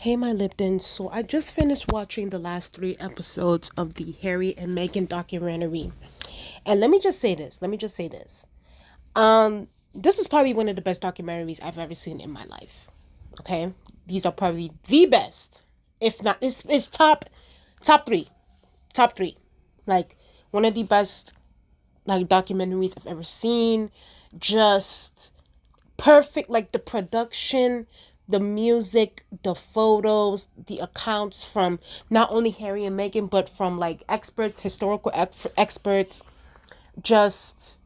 Hey, my Lipton. So I just finished watching the last three episodes of the Harry and Meghan documentary. And let me just say this. This is probably one of the best documentaries I've ever seen in my life. Okay? These are probably the best. If not, it's top three. Top three. Like one of the best like documentaries I've ever seen. Just perfect, like the production, the music, the photos, the accounts from not only Harry and Meghan but from like experts, experts. Just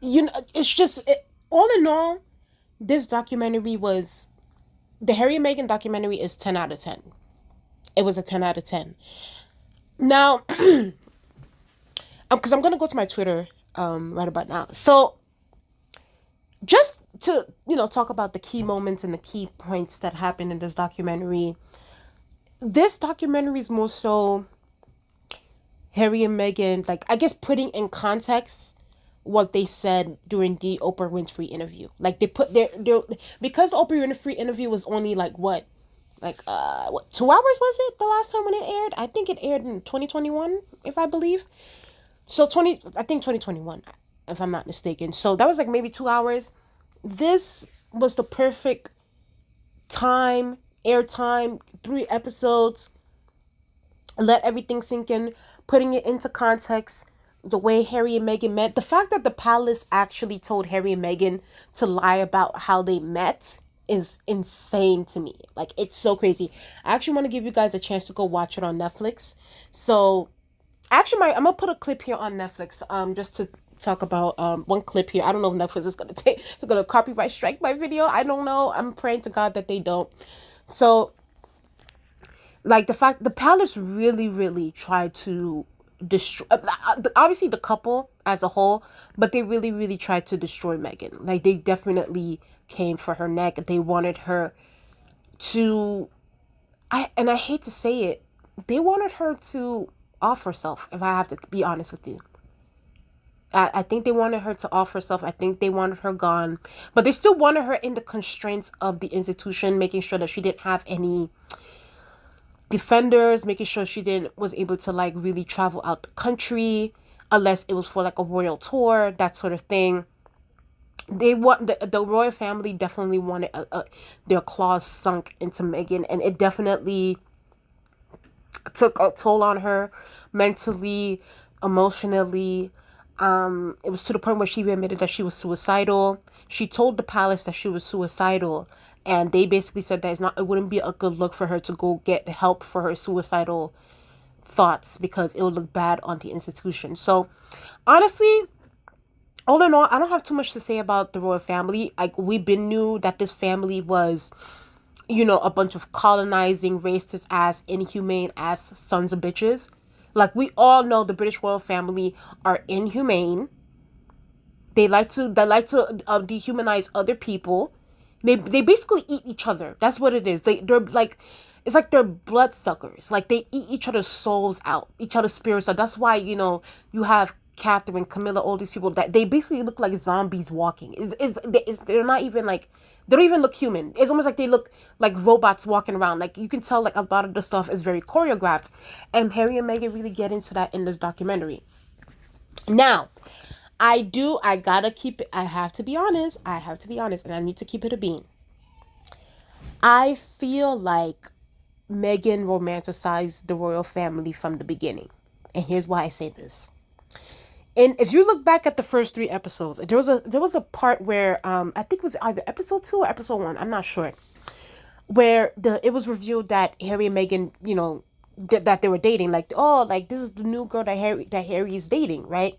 it's just all in all, this documentary was the Harry and Meghan documentary is 10 out of 10. It was a 10 out of 10. Now, because I'm gonna go to my Twitter right about now. So just to talk about the key moments and the key points that happened in this documentary. This documentary is more so Harry and Meghan, like I guess putting in context what they said during the Oprah Winfrey interview. Like they put their because the Oprah Winfrey interview was only like like what 2 hours was it the last time when it aired? I think it aired in 2021, if I believe. So 2021, if I'm not mistaken. So that was like maybe 2 hours. This was the perfect time, airtime, 3 episodes, let everything sink in, putting it into context, the way Harry and Meghan met. The fact that the palace actually told Harry and Meghan to lie about how they met is insane to me. Like, it's so crazy. I actually want to give you guys a chance to go watch it on Netflix. So, actually, I'm gonna put a clip here on Netflix, just to talk about one clip here. I don't know if Netflix is gonna they're gonna copyright strike my video. I don't know. I'm praying to God that they don't. So, like the fact the palace really tried to destroy, obviously the couple as a whole, but they really tried to destroy Meghan. Like they definitely came for her neck. They wanted her to, I hate to say it, they wanted her to off herself, if I have to be honest with you. I think they wanted her to off herself. I think they wanted her gone, but they still wanted her in the constraints of the institution, making sure that she didn't have any defenders, making sure she didn't was able to like really travel out the country unless it was for like a royal tour, that sort of thing. They want the royal family definitely wanted their claws sunk into Meghan, and it definitely took a toll on her mentally, emotionally. It was to the point where she admitted that she was suicidal. She told the palace that she was suicidal, and they basically said that it wouldn't be a good look for her to go get help for her suicidal thoughts because it would look bad on the institution. So, honestly, all in all, I don't have too much to say about the royal family. Like we been knew that this family was, a bunch of colonizing, racist ass, inhumane ass sons of bitches. Like we all know the British royal family are inhumane. They like to dehumanize other people. They basically eat each other. That's what it is. They're like, it's like they're bloodsuckers. Like they eat each other's souls out, each other's spirits out. That's why you have Catherine, Camilla, all these people that they basically look like zombies walking. They're not even like, they don't even look human. It's almost like they look like robots walking around. Like you can tell like a lot of the stuff is very choreographed, and Harry and Meghan really get into that in this documentary. Now, I gotta keep it. I have to be honest. And I need to keep it a bean. I feel like Meghan romanticized the royal family from the beginning. And here's why I say this. And if you look back at the first 3 episodes, there was a part where I think it was either episode 2 or episode 1, I'm not sure, where the it was revealed that Harry and Meghan, that they were dating. Like, oh, like this is the new girl that Harry is dating, right?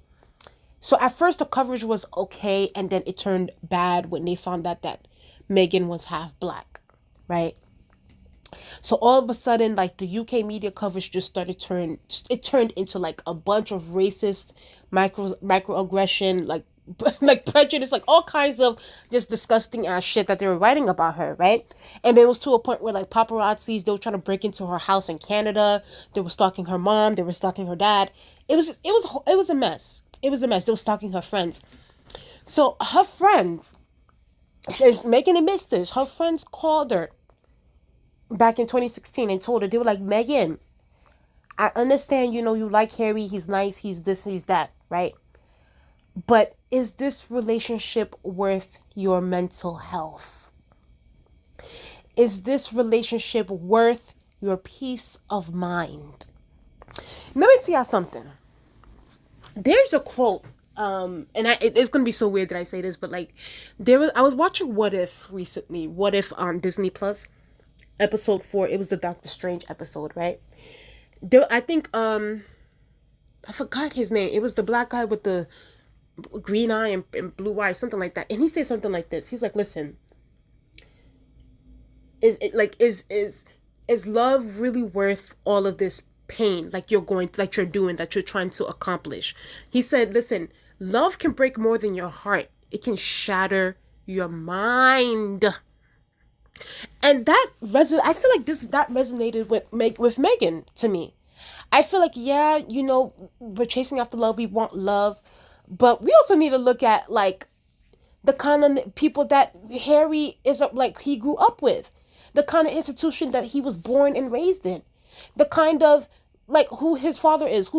So at first the coverage was okay, and then it turned bad when they found out that Meghan was half black, right? So all of a sudden, like the UK media coverage just started turn it turned into like a bunch of racist microaggression, like like prejudice, like all kinds of just disgusting ass shit that they were writing about her, right? And it was to a point where like paparazzis, they were trying to break into her house in Canada. They were stalking her mom. They were stalking her dad. It was a mess. It was a mess. They were stalking her friends. So her friends, she's making admits this. Her friends called her back in 2016 and told her, they were like, Meghan, I understand, you like Harry, he's nice, he's this, he's that, right? But is this relationship worth your mental health? Is this relationship worth your peace of mind? Let me tell you something. There's a quote, and it's gonna be so weird that I say this, but like, I was watching What If recently. What If on Disney Plus, episode 4. It was the Doctor Strange episode, right? I think I forgot his name. It was the black guy with the green eye and blue eye, something like that. And he said something like this. He's like, "Listen, is love really worth all of this pain like you're doing, that you're trying to accomplish?" He said, "Listen, love can break more than your heart. It can shatter your mind." And I feel like that resonated with Meghan to me. I feel like, yeah, we're chasing after love, we want love, but we also need to look at like the kind of people that Harry is like he grew up with, the kind of institution that he was born and raised in, the kind of like who his father is,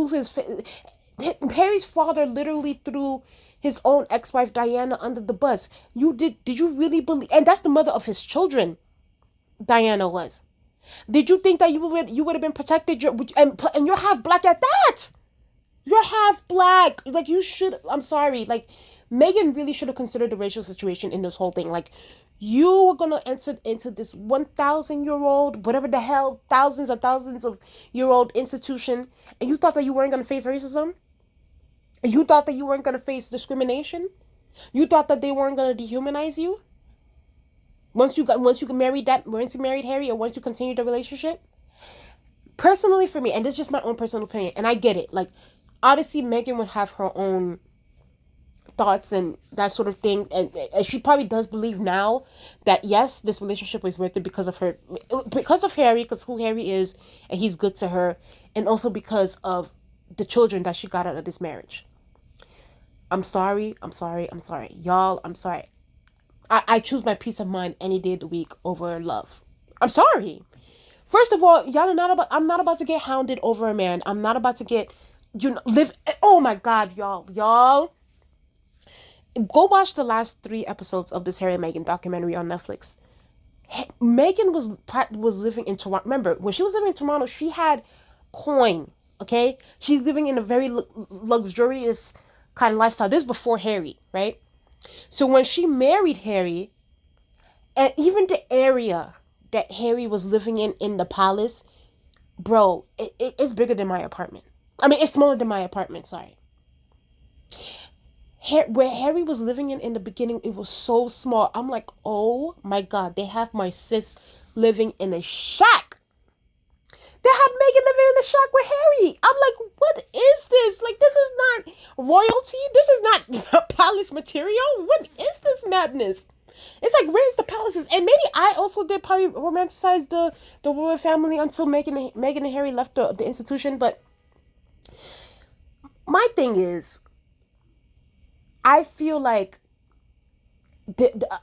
Harry's father literally threw his own ex-wife Diana under the bus. Did you really believe? And that's the mother of his children. Diana was. Did you think that you would have been protected? And you're half black at that. You're half black. Like you should. I'm sorry. Like Meghan really should have considered the racial situation in this whole thing. Like you were gonna enter into this 1,000-year-old, whatever the hell, thousands of year old institution, and you thought that you weren't gonna face racism. You thought that you weren't gonna face discrimination. You thought that they weren't gonna dehumanize you. Once you married Harry, or once you continued the relationship. Personally, for me, and this is just my own personal opinion, and I get it. Like, obviously, Meghan would have her own thoughts and that sort of thing, and she probably does believe now that yes, this relationship was worth it because of Harry, because who Harry is, and he's good to her, and also because of the children that she got out of this marriage. I'm sorry, y'all. I'm sorry. I choose my peace of mind any day of the week over love. I'm sorry. First of all, y'all are not about. I'm not about to get hounded over a man. I'm not about to get, live. Oh my God, y'all, go watch the last 3 episodes of this Harry and Meghan documentary on Netflix. Meghan was living in Toronto. Remember, when she was living in Toronto, she had coin. Okay, she's living in a very luxurious kind of lifestyle. This is before Harry, right? So when she married Harry, and even the area that Harry was living in the palace, bro, it's bigger than my apartment. I mean, it's smaller than my apartment, sorry. Where Harry was living in the beginning, it was so small. I'm like, oh my God, they have my sis living in a shack. They had Meghan living in the shack with Harry. I'm like, what is this? Like, this is not royalty. This is not palace material. What is this madness? It's like, where's the palaces? And maybe I also did probably romanticize the royal family until Meghan and Harry left the institution. But my thing is, I feel like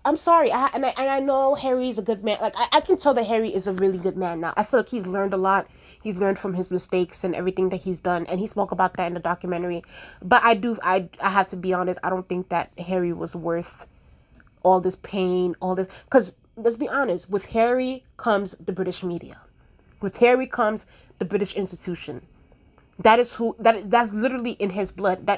I'm sorry, I know Harry's a good man. Like I can tell that Harry is a really good man now. I feel like he's learned a lot. He's learned from his mistakes and everything that he's done, and he spoke about that in the documentary. But I have to be honest. I don't think that Harry was worth all this pain, all this. Because let's be honest, with Harry comes the British media. With Harry comes the British institution. That's literally in his blood.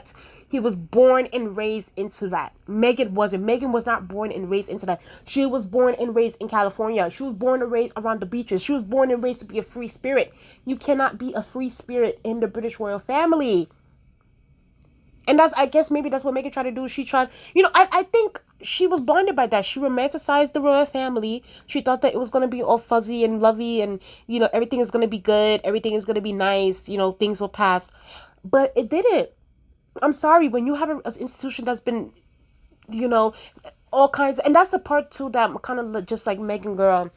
He was born and raised into that. Meghan wasn't. Meghan was not born and raised into that. She was born and raised in California. She was born and raised around the beaches. She was born and raised to be a free spirit. You cannot be a free spirit in the British royal family. And I guess maybe that's what Meghan tried to do. She tried, I think she was blinded by that. She romanticized the royal family. She thought that it was going to be all fuzzy and lovey and, everything is going to be good. Everything is going to be nice. Things will pass. But it didn't. I'm sorry. When you have an institution that's been, all kinds. And that's the part, too, that I'm kind of just like, Meghan, girl,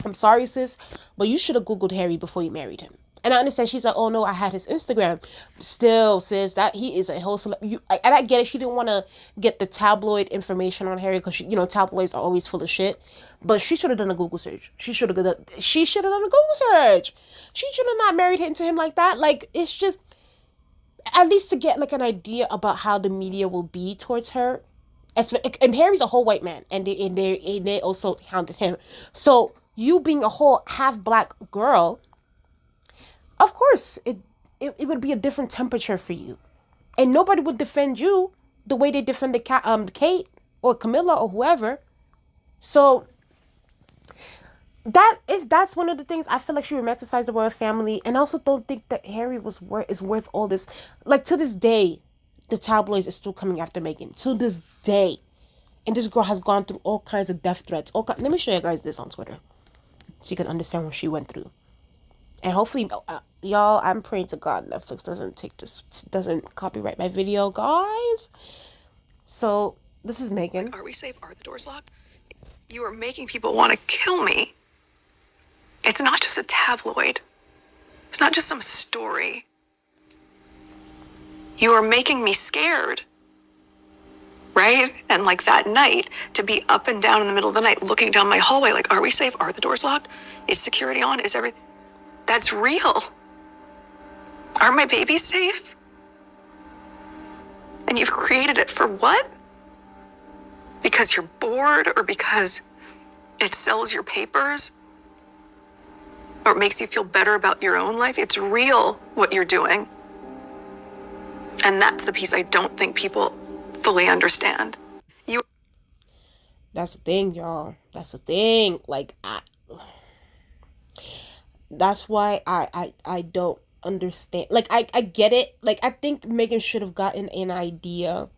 I'm sorry, sis, but you should have Googled Harry before you married him. And I understand she's like, oh no, I had his Instagram. Still, sis, that he is a whole and I get it. She didn't want to get the tabloid information on Harry because tabloids are always full of shit. But she should have done a Google search. She should have done. She should have done a Google search. She should have not married into him like that. Like, it's just at least to get like an idea about how the media will be towards her. And Harry's a whole white man, and they also hounded him. So you being a whole half black girl, of course it would be a different temperature for you, and nobody would defend you the way they defended Kate or Camilla or whoever. So that's one of the things I feel like she romanticized the royal family, and I also don't think that Harry is worth all this. Like, to this day, the tabloids is still coming after Meghan to this day, and this girl has gone through all kinds of death threats. Let me show you guys this on Twitter, so you can understand what she went through. And hopefully, y'all, I'm praying to God Netflix doesn't copyright my video, guys. So this is Meghan. Are we safe? Are the doors locked? You are making people want to kill me. It's not just a tabloid. It's not just some story. You are making me scared. Right? And like that night, to be up and down in the middle of the night, looking down my hallway, like, are we safe? Are the doors locked? Is security on? Is everything? That's real. Are my babies safe? And you've created it for what? Because you're bored, or because it sells your papers, or it makes you feel better about your own life? It's real what you're doing. And that's the piece I don't think people fully understand. That's the thing, y'all. That's the thing. Like, that's why I don't understand. Like, I get it. Like, I think Meghan should have gotten an idea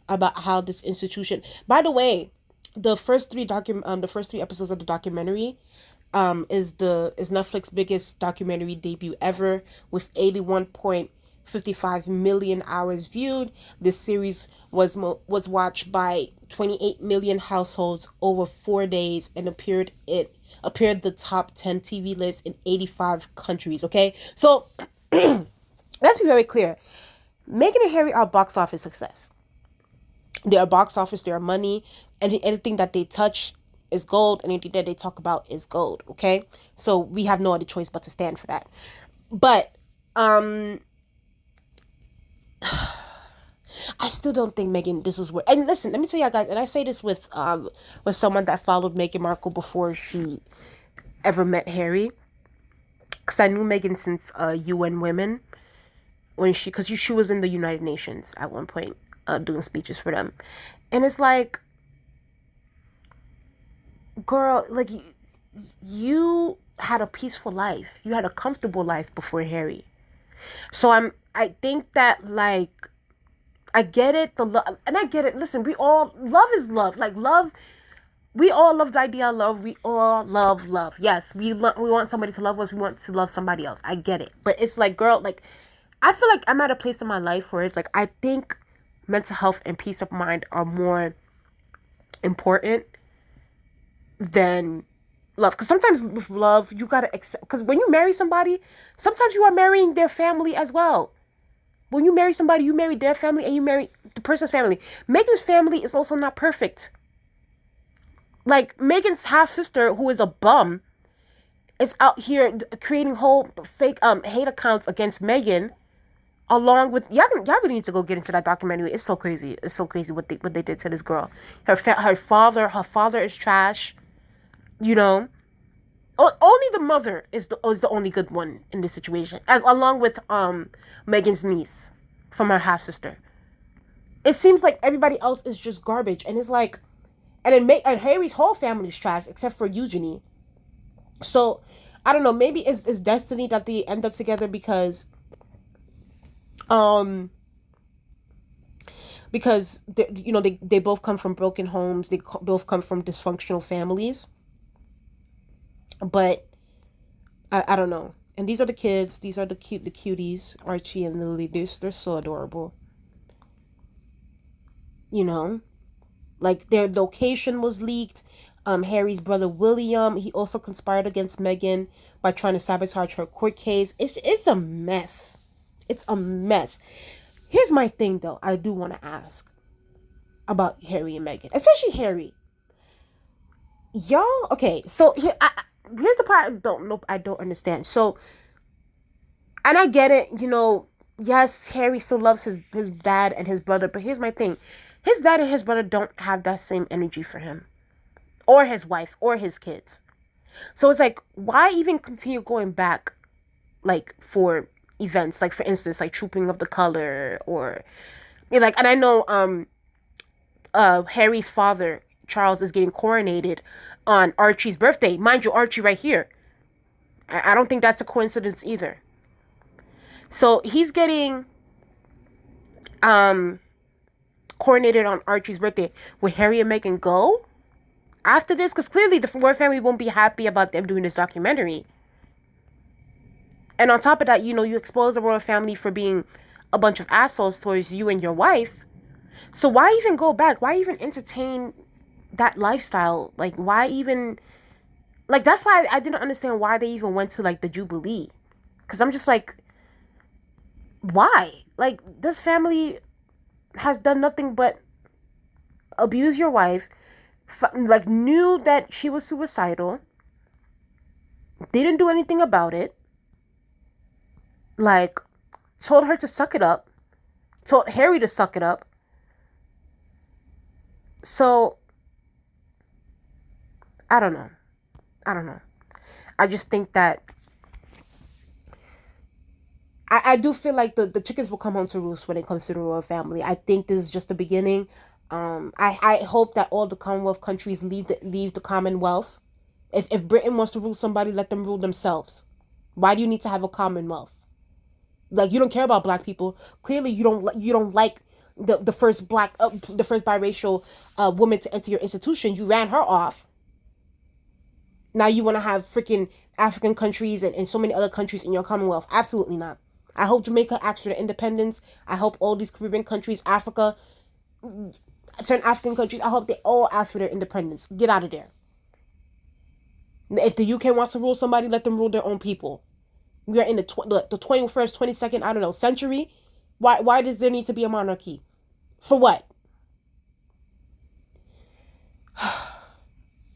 about how this institution. By the way, the first three episodes of the documentary is Netflix's biggest documentary debut ever, with 81.55 million hours viewed. This series was watched by 28 million households over 4 days, and appeared the top 10 TV list in 85 countries. Okay, so let's be very clear. Meghan and Harry are box office success. They are box office. They are money, and anything that they touch is gold. Anything that they talk about is gold. Okay, so we have no other choice but to stand for that. But I still don't think Meghan, this is where. And listen, let me tell you guys, and I say this with someone that followed Meghan Markle before she ever met Harry, because I knew Meghan since UN Women, because she was in the United Nations at one point, doing speeches for them. And it's like, girl, like, you had a peaceful life, you had a comfortable life before Harry. So I think that, like, I get it, and I get it. Listen, love is love. Like, love, we all love the idea of love. We all love love. Yes, we want somebody to love us. We want to love somebody else. I get it. But it's like, girl, like, I feel like I'm at a place in my life where it's like, I think mental health and peace of mind are more important than love. Because sometimes with love, you gotta accept. Because when you marry somebody, sometimes you are marrying their family as well. When you marry somebody, you marry their family and you marry the person's family. Meghan's family is also not perfect. Like, Meghan's half-sister, who is a bum, is out here creating whole fake hate accounts against Meghan, along with... Y'all really need to go get into that documentary. It's so crazy. It's so crazy what they did to this girl. Her father is trash. You know? Only the mother is the only good one in this situation, along with Meghan's niece from her half sister. It seems like everybody else is just garbage, and it's like, and Harry's whole family is trash except for Eugenie. So I don't know. Maybe it's destiny that they end up together because they both come from broken homes. They both come from dysfunctional families. But I don't know. And these are the kids. These are the cuties, Archie and Lily. They're so adorable. You know, like, their location was leaked. Harry's brother William, he also conspired against Meghan by trying to sabotage her court case. It's a mess. It's a mess. Here's my thing though. I do want to ask about Harry and Meghan, especially Harry. Y'all, okay? So here's the part I don't know. I don't understand. So, and I get it. Yes, Harry still loves his dad and his brother, but here's my thing: his dad and his brother don't have that same energy for him, or his wife, or his kids. So it's like, why even continue going back, like for events, like for instance, like Trooping of the Color, or like, and I know Harry's father Charles is getting coronated on Archie's birthday, mind you, Archie right here. I don't think that's a coincidence either. So he's getting coronated on Archie's birthday. Will Harry and Meghan go after this? Because clearly the royal family won't be happy about them doing this documentary. And on top of that, you expose the royal family for being a bunch of assholes towards you and your wife. So why even go back? Why even entertain that lifestyle? Like, why even... Like, that's why I didn't understand why they even went to, like, the Jubilee. Because I'm just like, why? Like, this family has done nothing but abuse your wife. Like, knew that she was suicidal. Didn't do anything about it. Like, told her to suck it up. Told Harry to suck it up. So, I don't know. I just think that I do feel like the chickens will come home to roost when it comes to the royal family. I think this is just the beginning. I hope that all the Commonwealth countries leave the Commonwealth. If Britain wants to rule somebody, let them rule themselves. Why do you need to have a Commonwealth? Like, you don't care about black people. Clearly, you don't like the first the first biracial woman to enter your institution. You ran her off. Now you want to have freaking African countries and so many other countries in your Commonwealth. Absolutely not. I hope Jamaica asks for their independence. I hope all these Caribbean countries, Africa, certain African countries, I hope they all ask for their independence. Get out of there. If the UK wants to rule somebody, let them rule their own people. We are in the 21st, 22nd, I don't know, century. Why does there need to be a monarchy? For what?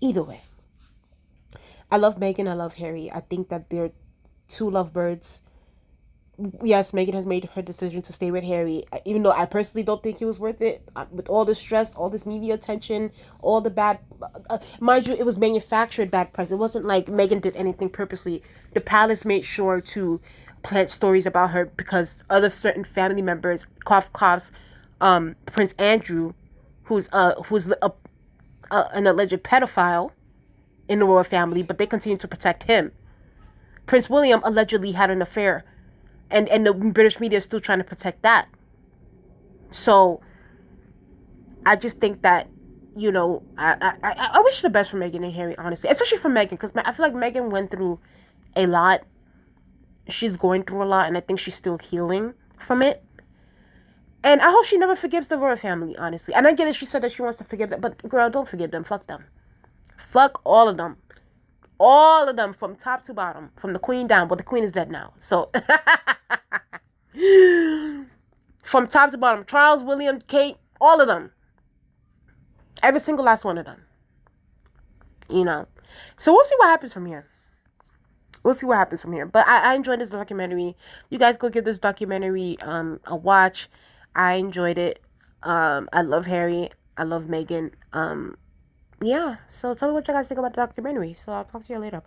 Either way. I love Meghan. I love Harry. I think that they're two lovebirds. Yes, Meghan has made her decision to stay with Harry, even though I personally don't think he was worth it. With all the stress, all this media attention, all the bad... mind you, it was manufactured bad press. It wasn't like Meghan did anything purposely. The palace made sure to plant stories about her because other certain family members, Prince Andrew, who's an alleged pedophile in the royal family, but they continue to protect him. Prince William allegedly had an affair, and the British media is still trying to protect that. So I just think that, I wish the best for Meghan and Harry, honestly, especially for Meghan, because I feel like Meghan went through a lot. She's going through a lot, and I think she's still healing from it. And I hope she never forgives the royal family, honestly. And I get it, she said that she wants to forgive them, but girl, don't forgive them. Fuck them. Fuck all of them. All of them from top to bottom. From the queen down. But the queen is dead now. So, from top to bottom. Charles, William, Kate, all of them. Every single last one of them. So we'll see what happens from here. But I enjoyed this documentary. You guys go give this documentary a watch. I enjoyed it. I love Harry. I love Meghan. Yeah, so tell me what you guys think about the documentary. So I'll talk to you later. Bye.